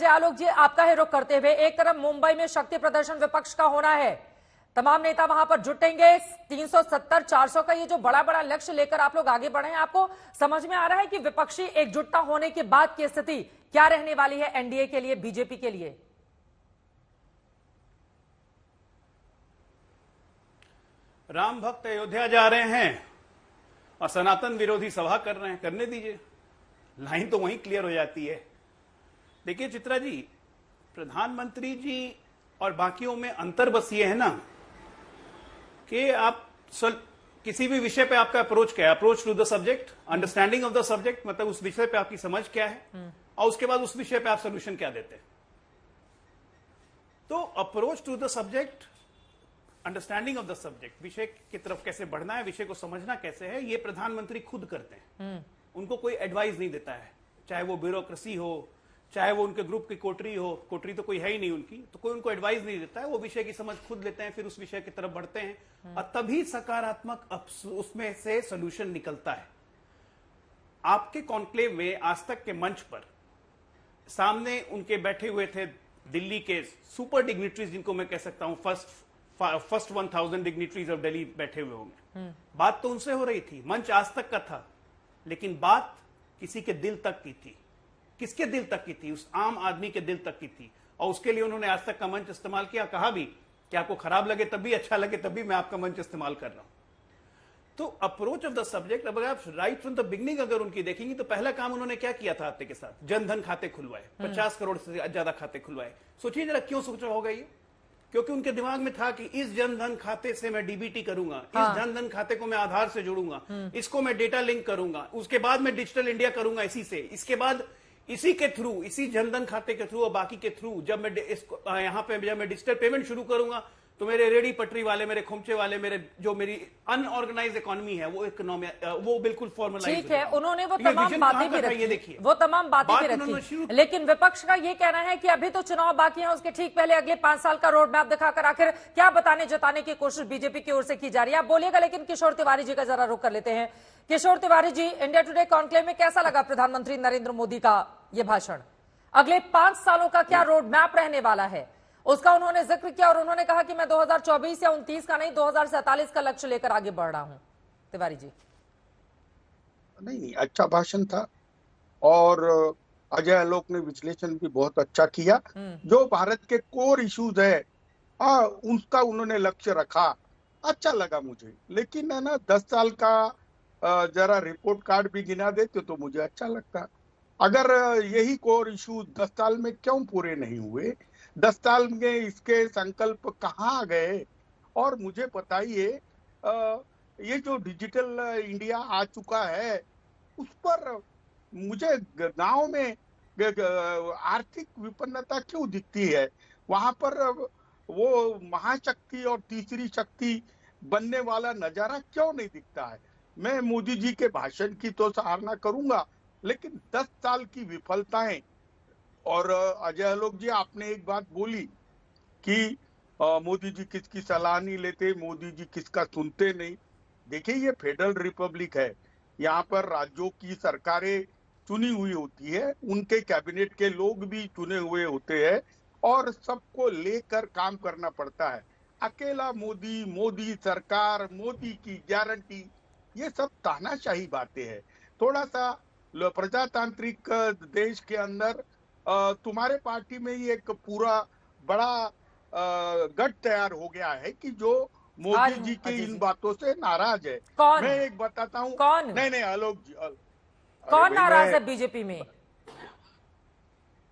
अजय आलोक जी, आपका ही रुख करते हुए, एक तरफ मुंबई में शक्ति प्रदर्शन विपक्ष का होना है, तमाम नेता वहां पर जुटेंगे, 370 400 का ये जो बड़ा बड़ा लक्ष्य लेकर आप लोग आगे बढ़े हैं, आपको समझ में आ रहा है कि विपक्षी एकजुटता होने के बाद की स्थिति क्या रहने वाली है एनडीए के लिए, बीजेपी के लिए? राम भक्त अयोध्या जा रहे हैं और सनातन विरोधी सभा कर रहे हैं, करने दीजिए, लाइन तो वहीं क्लियर हो जाती है। देखिए चित्रा जी, प्रधानमंत्री जी और बाकियों में अंतर बस ये है ना कि आप किसी भी विषय पे आपका अप्रोच क्या है, approach to the subject, understanding of the subject, मतलब उस विषय पे आपकी समझ क्या है और उसके बाद उस विषय पे आप सोल्यूशन क्या देते हैं। तो approach to the subject, understanding of the subject, विषय की तरफ कैसे बढ़ना है, विषय को समझना कैसे है, ये प्रधानमंत्री खुद करते हैं। उनको कोई एडवाइस नहीं देता है, चाहे वो ब्यूरोक्रेसी हो, चाहे वो उनके ग्रुप की कोटरी हो, कोटरी तो कोई है ही नहीं उनकी, तो कोई उनको एडवाइस नहीं देता है, वो विषय की समझ खुद लेते हैं, फिर उस विषय की तरफ बढ़ते हैं और तभी सकारात्मक उसमें से सोल्यूशन निकलता है। आपके कॉन्क्लेव में आज तक के मंच पर सामने उनके बैठे हुए थे दिल्ली के सुपर डिग्निटरीज, जिनको मैं कह सकता हूं फर्स्ट 1000 डिग्निटरीज ऑफ दिल्ली बैठे हुए होंगे। बात तो उनसे हो रही थी, मंच आज तक का था, लेकिन बात किसी के दिल तक की थी। किसके दिल तक की थी? उस आम आदमी के दिल तक की थी, और उसके लिए उन्होंने आज तक का मंच इस्तेमाल किया। कहा भी कि आपको खराब लगे तब भी, अच्छा लगे तब भी, मैं आपका मंच इस्तेमाल कर रहा हूं। तो अप्रोच ऑफ द सब्जेक्ट, अब आप राइट फ्रॉम द बिगनिंग अगर उनकी देखेंगे तो पहला काम उन्होंने क्या किया था आपके साथ, जनधन खाते खुलवाए, 50 करोड़ से ज्यादा खाते खुलवाए। सोचिए जरा, क्यों सोचा होगा ये? क्योंकि उनके दिमाग में था कि इस जनधन खाते से मैं डीबीटी करूंगा, इस जनधन खाते को मैं आधार से जोड़ूंगा, इसको मैं डेटा लिंक करूंगा, उसके बाद मैं डिजिटल इंडिया करूंगा इसी से, इसके बाद इसी के थ्रू, इसी जनधन खाते के थ्रू और बाकी के थ्रू जब मैं यहां पे जब मैं डिजिटल पेमेंट शुरू करूंगा तो मेरे रेडी पटरी वाले, मेरे खोमचे वाले, मेरी अनऑर्गेनाइज्ड इकोनॉमी है वो इकोनॉमी वो बिल्कुल फॉर्मलाइज। ठीक है, उन्होंने वो तमाम बातें भी रखी, वो तमाम बातें भी रखी, लेकिन विपक्ष का ये कहना है कि अभी तो चुनाव बाकी है, उसके ठीक पहले अगले 5 साल का रोड मैप दिखाकर आखिर क्या बताने जताने की कोशिश बीजेपी की ओर से की जा रही है। आप बोलिएगा, लेकिन किशोर तिवारी जी का जरा रुख कर लेते हैं। किशोर Tiwari ji, India today conclave में कैसा लगा प्रधानमंत्री नरेंद्र मोदी का ये भाषण? अगले 5 सालों का क्या रोड मैप रहने वाला है उसका उन्होंने जिक्र किया, और उन्होंने कहा कि मैं 2024 या 29 का नहीं, 2047 का लक्ष्य लेकर आगे बढ़ रहा हूं। तिवारी जी। नहीं, अच्छा भाषण था और अजय आलोक ने विश्लेषण भी बहुत अच्छा किया। जो भारत के कोर इश्यूज है उसका उन्होंने लक्ष्य रखा, अच्छा लगा मुझे। लेकिन है ना, 10 साल का जरा रिपोर्ट कार्ड भी गिना देते तो मुझे अच्छा लगता। अगर यही कोर इश्यूज 10 साल में क्यों पूरे नहीं हुए? 10 साल में इसके संकल्प कहाँ गए? और मुझे बताइए, ये जो डिजिटल इंडिया आ चुका है उस पर मुझे गांव में आर्थिक विपन्नता क्यों दिखती है? वहां पर वो महाशक्ति और तीसरी शक्ति बनने वाला नजारा क्यों नहीं दिखता है? मैं मोदी जी के भाषण की तो सराहना करूंगा, लेकिन 10 साल की विफलताएं। और अजय आलोक जी, आपने एक बात बोली कि मोदी जी किसकी सलाह नहीं लेते, मोदी जी किसका सुनते नहीं। देखिए, ये फेडरल रिपब्लिक है, यहाँ पर राज्यों की सरकारें चुनी हुई होती है, उनके कैबिनेट के लोग भी चुने हुए होते हैं और सबको लेकर काम करना पड़ता है। अकेला मोदी, मोदी सरकार, मोदी की गारंटी, ये सब तानाशाही बातें हैं। थोड़ा सा प्रजातांत्रिक देश के अंदर तुम्हारे पार्टी में ही एक पूरा बड़ा गठ तैयार हो गया है कि जो मोदी जी की इन बातों से नाराज है। कौन? मैं एक बताता हूँ। कौन? नहीं आलोक जी, कौन नाराज है बीजेपी में?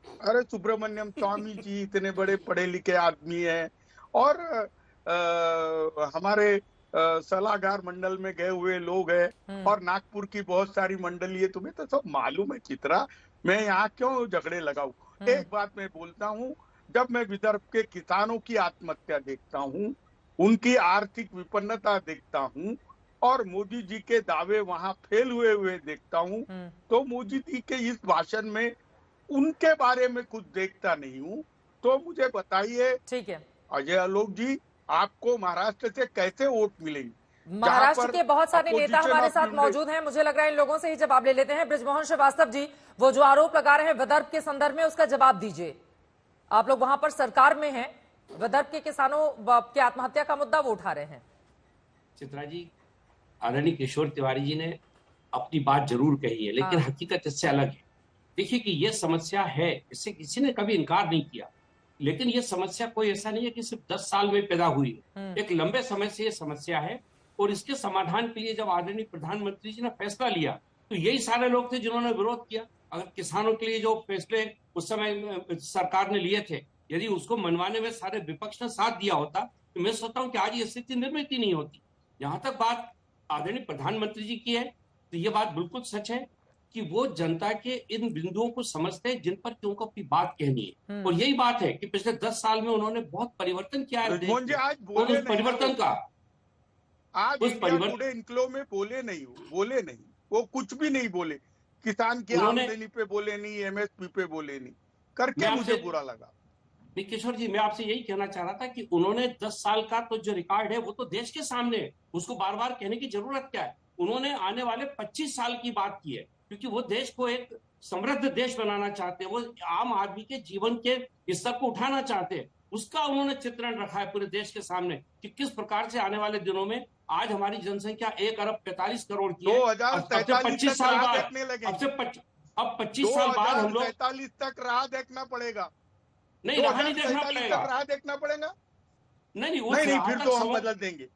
अरे सुब्रमण्यम स्वामी जी इतने बड़े पढ़े लिखे आदमी हैं और हमारे सलाहकार मंडल में गए हुए लोग हैं और नागपुर की बहुत सारी मंडली है, तुम्हें तो सब मालूम है चित्रा। मैं यहाँ क्यों झगड़े लगाऊं? एक बात मैं बोलता हूँ, जब मैं विदर्भ के किसानों की आत्महत्या देखता हूँ, उनकी आर्थिक विपन्नता देखता हूँ और मोदी जी के दावे वहां फेल हुए देखता हूँ, तो मोदी जी के इस भाषण में उनके बारे में कुछ देखता नहीं हूँ। तो मुझे बताइए, ठीक है अजय आलोक जी, आपको महाराष्ट्र से कैसे वोट मिलेंगे? महाराष्ट्र के बहुत सारे नेता हमारे साथ मौजूद हैं, मुझे लग रहा है इन लोगों से ही जवाब ले लेते हैं। बृजमोहन श्रीवास्तव जी, वो जो आरोप लगा रहे हैं विदर्भ के संदर्भ में, उसका जवाब दीजिए। आप लोग वहां पर सरकार में हैं, विदर्भ के किसानों की आत्महत्या का मुद्दा वो उठा रहे हैं। चित्रा जी, आदरणीय किशोर तिवारी जी ने अपनी बात जरूर कही है, लेकिन हकीकत इससे अलग है। देखिए कि ये समस्या है, इससे किसी ने कभी इनकार नहीं किया, लेकिन ये समस्या कोई ऐसा नहीं है कि सिर्फ 10 साल में पैदा हुई है। एक लंबे समय से ये समस्या है, और इसके समाधान के लिए जब आदरणीय प्रधानमंत्री जी ने फैसला लिया तो यही सारे लोग थे जिन्होंने विरोध किया। अगर किसानों के लिए जो फैसले उस समय सरकार ने लिए थे, यदि उसको मनवाने में सारे विपक्ष ने साथ दिया होता तो मैं सोचता हूं कि आज ये स्थिति निर्मित ही नहीं होती। जहां तक बात आदरणीय प्रधानमंत्री जी की है, तो ये बात बिल्कुल सच है कि वो जनता के इन बिंदुओं को समझते हैं जिन पर कि उनको अपनी बात कहनी है। और यही बात है कि पिछले 10 साल में उन्होंने बहुत परिवर्तन किया है। उस परिवर्तन का आज पूरे इनकलो में बोले नहीं, वो कुछ भी नहीं बोले। किसान की आमदनी पे बोले नहीं, एमएसपी पे बोले नहीं, करके मुझे बुरा लगा। किशोर जी, मैं आपसे यही कहना चाह रहा था कि उन्होंने 10 साल का तो जो रिकॉर्ड है वो तो देश के सामने है, उसको बार बार कहने की जरूरत क्या है। उन्होंने आने वाले 25 साल की बात की है, क्योंकि वो देश को एक समृद्ध देश बनाना चाहते हैं, वो आम आदमी के जीवन के स्तर को उठाना चाहते हैं। उसका उन्होंने चित्रण रखा है पूरे देश के सामने कि किस प्रकार से आने वाले दिनों में आज हमारी जनसंख्या 1 अरब 45 करोड़ की है। अब 25 साल बाद, अब 25 साल बाद हम लोग 45 तक राह देखना पड़ेगा। नहीं, राह नहीं देखना पड़ेगा, राह देखना पड़ेगा। नहीं, फिर तो हम बदल देंगे।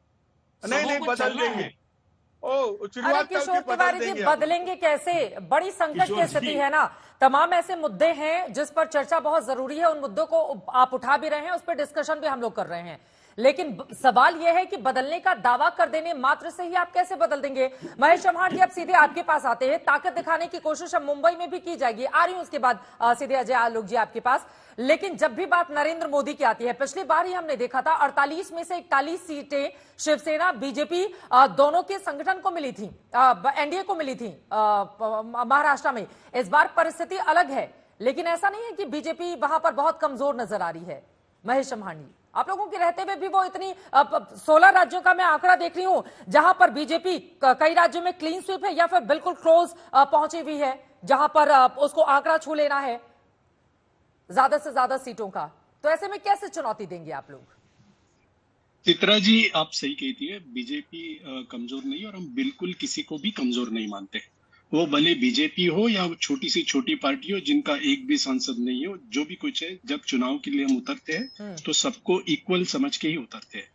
नहीं बदल देंगे। अरे किशोर तिवारी जी, बदलेंगे कैसे? बड़ी संकट की स्थिति है ना। तमाम ऐसे मुद्दे हैं जिस पर चर्चा बहुत जरूरी है, उन मुद्दों को आप उठा भी रहे हैं, उस पर डिस्कशन भी हम लोग कर रहे हैं, लेकिन सवाल यह है कि बदलने का दावा कर देने मात्र से ही आप कैसे बदल देंगे? महेश चव्हाण जी, अब सीधे आपके पास आते हैं। ताकत दिखाने की कोशिश अब मुंबई में भी की जाएगी, आ रही हूं उसके बाद सीधे अजय आलोक जी आपके पास। लेकिन जब भी बात नरेंद्र मोदी की आती है, पिछली बार ही हमने देखा था 48 में से 41 सीटें शिवसेना बीजेपी दोनों के संगठन को मिली थी, एनडीए को मिली थी महाराष्ट्र में। इस बार परिस्थिति अलग है, लेकिन ऐसा नहीं है कि बीजेपी वहां पर बहुत कमजोर नजर आ रही है। महेश चव्हाण जी, आप लोगों के रहते हुए भी वो इतनी 16 राज्यों का मैं आंकड़ा देख रही हूं जहां पर बीजेपी कई राज्यों में क्लीन स्वीप है या फिर बिल्कुल क्लोज पहुंची हुई है, जहां पर उसको आंकड़ा छू लेना है ज्यादा से ज्यादा सीटों का। तो ऐसे में कैसे चुनौती देंगे आप लोग? चित्रा जी, आप सही कहती है, बीजेपी कमजोर नहीं, और हम बिल्कुल किसी को भी कमजोर नहीं मानते। वो भले बीजेपी हो या छोटी सी छोटी पार्टी हो जिनका एक भी सांसद नहीं हो, जो भी कुछ है, जब चुनाव के लिए हम उतरते हैं तो सबको इक्वल समझ के ही उतरते हैं।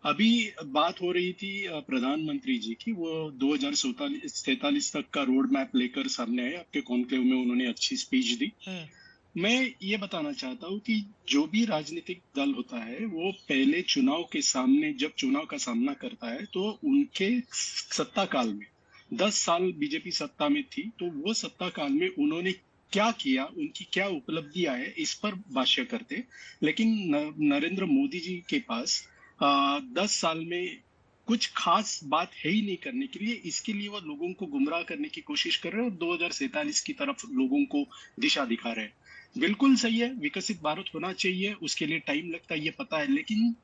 अभी बात हो रही थी प्रधानमंत्री जी की, वो 2047 तक का रोड मैप लेकर सामने आए। आपके कॉन्क्लेव में उन्होंने अच्छी स्पीच दी। मैं ये बताना चाहता हूँ कि जो भी राजनीतिक दल होता है वो पहले चुनाव के सामने, जब चुनाव का सामना करता है, तो उनके सत्ता काल में 10 साल बीजेपी सत्ता में थी, तो वो सत्ता काल में उन्होंने क्या किया, उनकी क्या उपलब्धियां है, इस पर भाष्य करते। लेकिन नरेंद्र मोदी जी के पास 10 साल में कुछ खास बात है ही नहीं करने के लिए। इसके लिए वो लोगों को गुमराह करने की कोशिश कर रहे हैं और 2047 की तरफ लोगों को दिशा दिखा रहे हैं। बिल्कुल सही है, विकसित भारत होना चाहिए, उसके लिए टाइम लगता है, ये पता है। लेकिन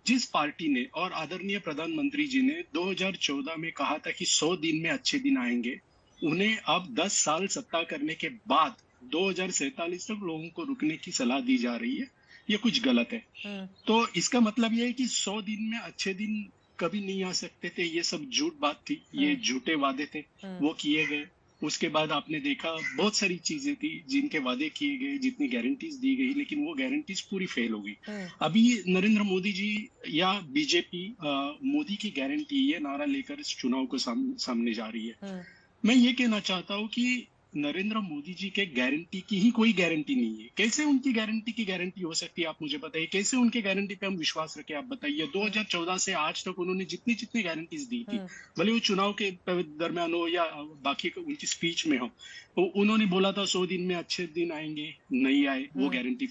जिस पार्टी ने और आदरणीय प्रधानमंत्री जी ने 2014 में कहा था कि 100 दिन में अच्छे दिन आएंगे, उन्हें अब 10 साल सत्ता करने के बाद 2047 तक लोगों को रुकने की सलाह दी जा रही है। ये कुछ गलत है। तो इसका मतलब ये है कि 100 दिन में अच्छे दिन कभी नहीं आ सकते थे। ये सब झूठ बात थी, ये झूठे वादे थे, वो किए गए। उसके बाद आपने देखा बहुत सारी चीजें थी जिनके वादे किए गए, जितनी गारंटीज दी गई, लेकिन वो गारंटीज पूरी फेल हो गई। अभी नरेंद्र मोदी जी या बीजेपी मोदी की गारंटी, ये नारा लेकर इस चुनाव को सामने जा रही है। मैं ये कहना चाहता हूँ कि नरेंद्र मोदी जी के गारंटी की ही कोई गारंटी नहीं है। कैसे उनकी गारंटी की गारंटी हो सकती है, आप मुझे बताइए। कैसे उनके गारंटी पे हम विश्वास रखें, आप बताइए। 2014 से आज तक उन्होंने जितनी गारंटीज दी थी, भले वो चुनाव के दरमियान हो या बाकी उनकी स्पीच में हो, तो उन्होंने बोला था 100 दिन में अच्छे दिन आएंगे, नहीं आए, वो गारंटी।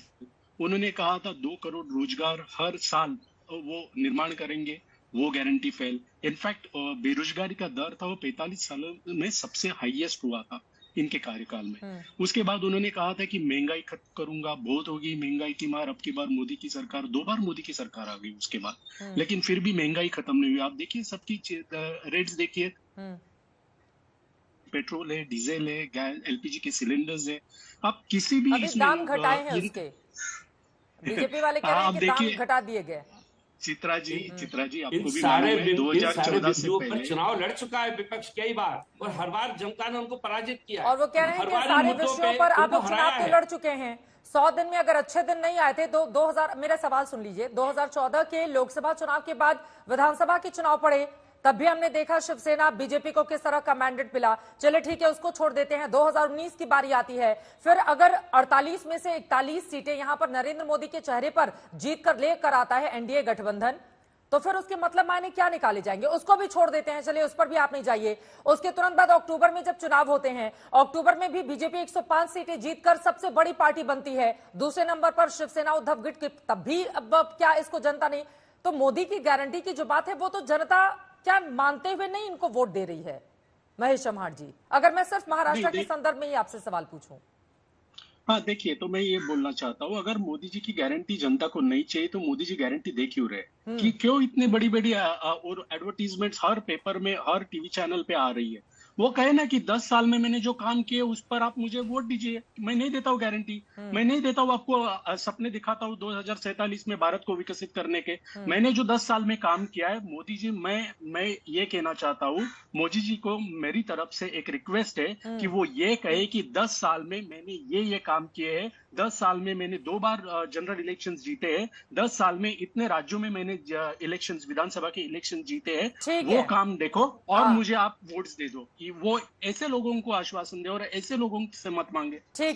उन्होंने कहा था 2 करोड़ रोजगार हर साल वो निर्माण करेंगे, वो गारंटी फेल। इनफैक्ट बेरोजगारी का दर था वो 45 सालों में सबसे हाईएस्ट हुआ था। इनके कार्यकाल में। उसके बाद उन्होंने कहा था कि महंगाई खत्म करूंगा, बहुत होगी महंगाई की मार, अब की बार मोदी की सरकार, 2 बार मोदी की सरकार आ गई उसके बाद, लेकिन फिर भी महंगाई खत्म नहीं हुई। आप देखिए सबकी रेट्स देखिए, पेट्रोल है, डीजल है, गैस, एलपीजी के सिलेंडर्स है, आप किसी भी अभी दाम घटाए हैं उसके, बीजेपी वाले कह रहे हैं कि दाम घटा दिए गए। चित्रा जी आपको भी सारे मालूम है 2014 से पहले चुनाव लड़ चुका है विपक्ष कई बार, और हर बार जनता ने उनको पराजित किया। और वो कह रहे हैं कि सारे विषयों पर आप चुनाव तो लड़ चुके हैं, 100 दिन में अगर अच्छे दिन नहीं आए थे तो 2000, मेरा सवाल सुन लीजिए, 2014 के लोकसभा चुनाव के बाद विधानसभा के चुनाव पड़े, तब भी हमने देखा शिवसेना बीजेपी को किस तरह का मैंडेट मिला। चले ठीक है, उसको छोड़ देते हैं। 2019 की बारी आती है, फिर अगर 48 में से 41 सीटें यहां पर नरेंद्र मोदी के चेहरे पर जीत कर लेकर आता है एनडीए गठबंधन, तो फिर उसके मतलब मायने क्या निकाले जाएंगे? उसको भी छोड़ देते हैं, चलिए उस पर भी आप नहीं जाइए। उसके तुरंत बाद अक्टूबर में जब चुनाव होते हैं, अक्टूबर में भी बीजेपी 105 सीटें जीतकर सबसे बड़ी पार्टी बनती है, दूसरे नंबर पर शिवसेना उद्धव गठ, तब भी अब क्या इसको जनता नहीं, तो मोदी की गारंटी की जो बात है वो तो जनता क्या मानते हुए नहीं इनको वोट दे रही है? महेश चव्हाण जी, अगर मैं सिर्फ महाराष्ट्र के संदर्भ में ही आपसे सवाल पूछूं। हाँ देखिए, तो मैं ये बोलना चाहता हूँ, अगर मोदी जी की गारंटी जनता को नहीं चाहिए तो मोदी जी गारंटी दे क्यों रहे, कि क्यों इतने बड़ी बड़ी और एडवर्टीजमेंट्स हर पेपर में, हर टीवी चैनल पे आ रही है। वो कहे ना कि 10 साल में मैंने जो काम किए उस पर आप मुझे वोट दीजिए। मैं नहीं देता हूँ गारंटी, मैं नहीं देता हूँ आपको सपने दिखाता हूँ 2047 में भारत को विकसित करने के। मैंने जो 10 साल में काम किया है, मोदी जी, मैं ये कहना चाहता हूँ, मोदी जी को मेरी तरफ से एक रिक्वेस्ट है कि वो ये कहे कि 10 साल में मैंने ये काम किए हैं, 10 साल में मैंने 2 बार जनरल इलेक्शन जीते हैं, 10 साल में इतने राज्यों में मैंने इलेक्शन, विधानसभा के इलेक्शन जीते हैं, वो काम देखो और मुझे आप वोट्स दे दो। कि वो ऐसे लोगों को आश्वासन दे और ऐसे लोगों से मत मांगे। ठीक है।